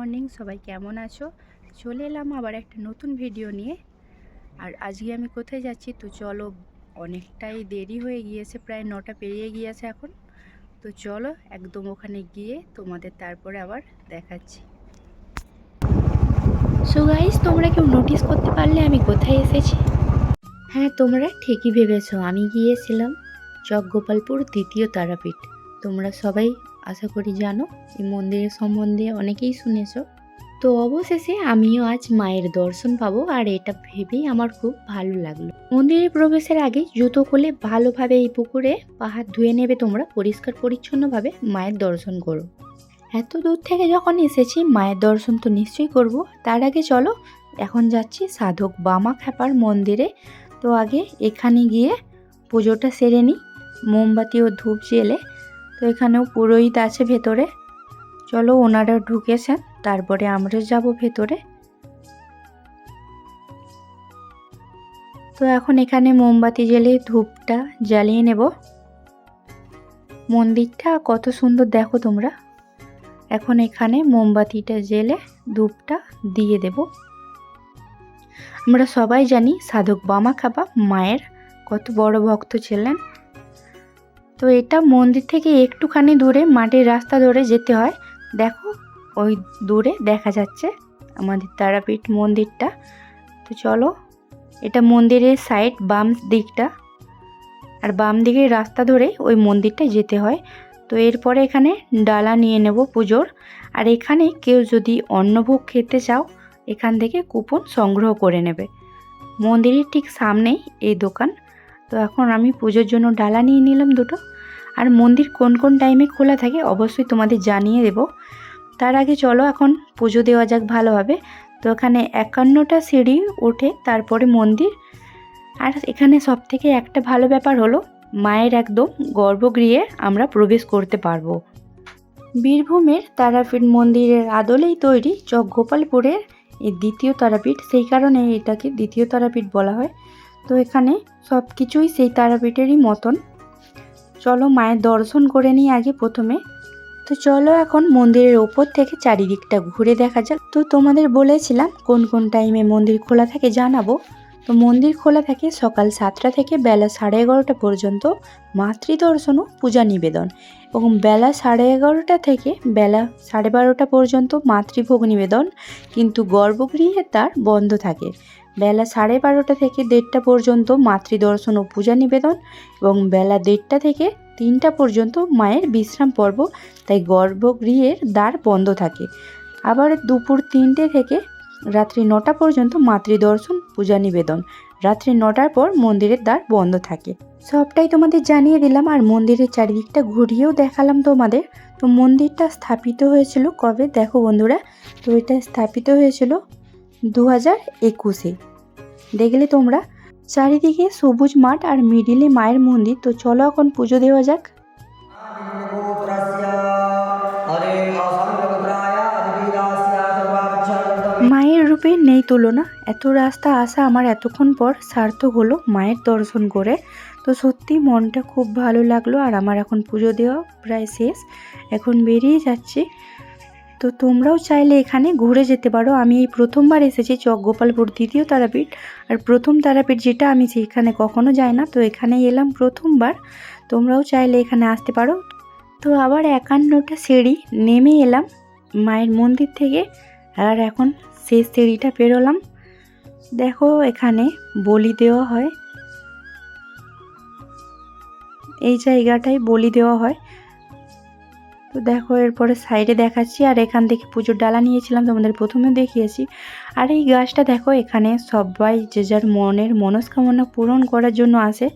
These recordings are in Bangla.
মর্নিং, সবাই কেমন আছো? চলে এলাম আবার একটা নতুন ভিডিও নিয়ে। আর আজকে আমি কোথায় যাচ্ছি তো চলো, অনেকটাই দেরি হয়ে গিয়েছে, প্রায় 9টা পেরিয়ে গিয়েছে এখন। তো চলো একদম ওখানে গিয়ে তোমাদের তারপরে আবার দেখাচ্ছি। সো গাইস, তোমরা কেউ নোটিস করতে পারলে আমি কোথায় এসেছি? হ্যাঁ, তোমরা ঠিকই ভেবেছো, আমি গিয়েছিলাম জগগোপালপুর দ্বিতীয় তারাপীঠ। তোমরা সবাই আশা করি জানো এই মন্দিরের সম্বন্ধে, অনেকেই শুনেছো। তো অবশেষে আমিও আজ মায়ের দর্শন পাবো, আর এটা ভেবেই আমার খুব ভালো লাগলো। মন্দিরে প্রবেশের আগে জুতো খুলে ভালোভাবে এই পুকুরে পা হাত ধুয়ে নেবে তোমরা, পরিষ্কার পরিচ্ছন্নভাবে মায়ের দর্শন করো। এত দূর থেকে যখন এসেছি মায়ের দর্শন তো নিশ্চয়ই করব। তার আগে চলো এখন যাচ্ছি সাধক বামা খ্যাপার মন্দিরে। তো আগে এখানে গিয়ে পুজোটা সেরে নিই, মোমবাতি ও ধূপ জেলে। তো এখানেও পুরোহিত আছে ভেতরে, চলো ওনারা ঢুকেছেন, তারপরে আমরা যাব ভেতরে। তো এখন এখানে মোমবাতি জ্বেলে ধূপটা জ্বালিয়ে নেব। মন্দিরটা কত সুন্দর দেখো তোমরা। এখন এখানে মোমবাতিটা জ্বেলে ধূপটা দিয়ে দেব। আমরা সবাই জানি সাধক বামা খ্যাপা মায়ের কত বড় ভক্ত ছিলেন। তো এটা মন্দির থেকে একটুখানি দূরে মাটির রাস্তা ধরে যেতে হয়। দেখো ওই দূরে দেখা যাচ্ছে আমাদের তারাপীঠ মন্দিরটা। তো চলো, এটা মন্দিরের সাইড বাম দিকটা, আর বাম দিকের রাস্তা ধরে ওই মন্দিরটা যেতে হয়। তো এরপরে এখানে ডালা নিয়ে নেব পুজোর। আর এখানে কেউ যদি অন্নভোগ খেতে চাও এখান থেকে কুপন সংগ্রহ করে নেবে। মন্দিরের ঠিক সামনেই এই দোকান। তো এখন আমি পুজোর জন্য ডালা নিয়ে নিলাম দুটো। আর মন্দির কোন কোন টাইমে খোলা থাকে অবশ্যই তোমাদের জানিয়ে দেব। তার আগে চলো এখন পুজো দেওয়া যাক ভালোভাবে। তো এখানে 51টা সিঁড়ি ওঠে তারপরে মন্দির। আর এখানে সবথেকে একটা ভালো ব্যাপার হলো মায়ের একদম গর্ভগৃহে আমরা প্রবেশ করতে পারবো। বীরভূমের তারাপীঠ মন্দিরের আদলেই তৈরি জগগোপালপুরের এই দ্বিতীয় তারাপীঠ, সেই কারণে এটাকে দ্বিতীয় তারাপীঠ বলা হয়। তো এখানে সব কিছুই সেই তারাপীঠেরই মতন। চলো মায়ের দর্শন করে নিই আগে প্রথমে। তো চলো এখন মন্দিরের ওপর থেকে চারিদিকটা ঘুরে দেখা যাক। তো তোমাদের বলেছিলাম কোন কোন টাইমে মন্দির খোলা থাকে জানাবো। তো মন্দির খোলা থাকে সকাল 7টা থেকে বেলা 11:30 পর্যন্ত মাতৃদর্শন ও পূজা নিবেদন, এবং বেলা 11:30 থেকে বেলা 12:30 পর্যন্ত মাতৃভোগ নিবেদন, কিন্তু গর্ভগৃহে তার বন্ধ থাকে। বেলা 12:30 থেকে 1:30 পর্যন্ত মাতৃদর্শন ও পূজা নিবেদন, এবং বেলা 1:30 থেকে 3টা পর্যন্ত মায়ের বিশ্রাম পর্ব, তাই গর্ভগৃহের দ্বার বন্ধ থাকে। আবার দুপুর 3টে থেকে রাত্রি 9টা পর্যন্ত মাতৃদর্শন পূজা নিবেদন, রাত্রি 9টার পর মন্দিরের দ্বার বন্ধ থাকে। সবটাই তোমাদের জানিয়ে দিলাম, আর মন্দিরের চারিদিকটা ঘুরিয়েও দেখালাম তোমাদের। তো মন্দিরটা স্থাপিত হয়েছিল কবে দেখো বন্ধুরা, তো এটা স্থাপিত হয়েছিল 2021-এ। দেখলে তোমরা চারিদিকে সবুজ মাঠ আর মিডিলে মায়ের মন্দির। তো চলো এখন পুজো দেওয়া যাক। মায়ের রূপে নেই তুলনা, এত রাস্তা আসা আমার এতক্ষণ পর সার্থক হলো মায়ের দর্শন করে। তো সত্যি মনটা খুব ভালো লাগলো। আর আমার এখন পুজো দেওয়া প্রায় শেষ, এখন বেরিয়ে যাচ্ছি। তো তোমরাও চাইলে এখানে ঘুরে যেতে পারো। আমি এই প্রথমবার এসেছি জগগোপালপুর দ্বিতীয় তারাপীঠ, আর প্রথম তারাপীঠ যেটা আমি সেখানে কখনো যাই না, তো এখানে এলাম প্রথমবার। তোমরাও চাইলে এখানে আসতে পারো। তো আবার 51টা সিঁড়ি নেমে এলাম মায়ের মন্দির থেকে, আর এখন শেষ সিঁড়িটা পেরোলাম। দেখো এখানে বলি দেওয়া হয়, এই জায়গাটায় বলি দেওয়া হয়। তো দেখো এরপরে সাইডে দেখাচ্ছি, আর এখান থেকে পুজোর ডালা নিয়েছিলাম তোমাদের প্রথমে দেখিয়েছি। আর এই গাছটা দেখো, এখানে সবাই যে যার মনের মনস্কামনা পূরণ করার জন্য আসে,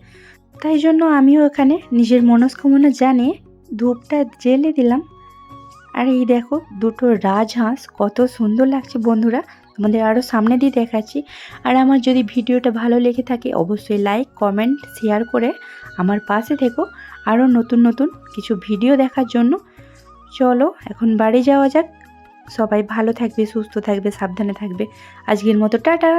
তাই জন্য আমিও এখানে নিজের মনস্কামনা জানিয়ে ধূপটা জ্বেলে দিলাম। আর এই দেখো দুটো রাজহাঁস কত সুন্দর লাগছে বন্ধুরা, তোমাদের আরও সামনে দিয়ে দেখাচ্ছি। আর আমার যদি ভিডিওটা ভালো লেগে থাকে অবশ্যই লাইক কমেন্ট শেয়ার করে আমার পাশে থেকো আরও নতুন নতুন কিছু ভিডিও দেখার জন্য। চলো এখন বাড়ি যাওয়া যাক। সবাই ভালো থাকবে, সুস্থ থাকবে, সাবধানে থাকবে। আজকের মতো টাটা।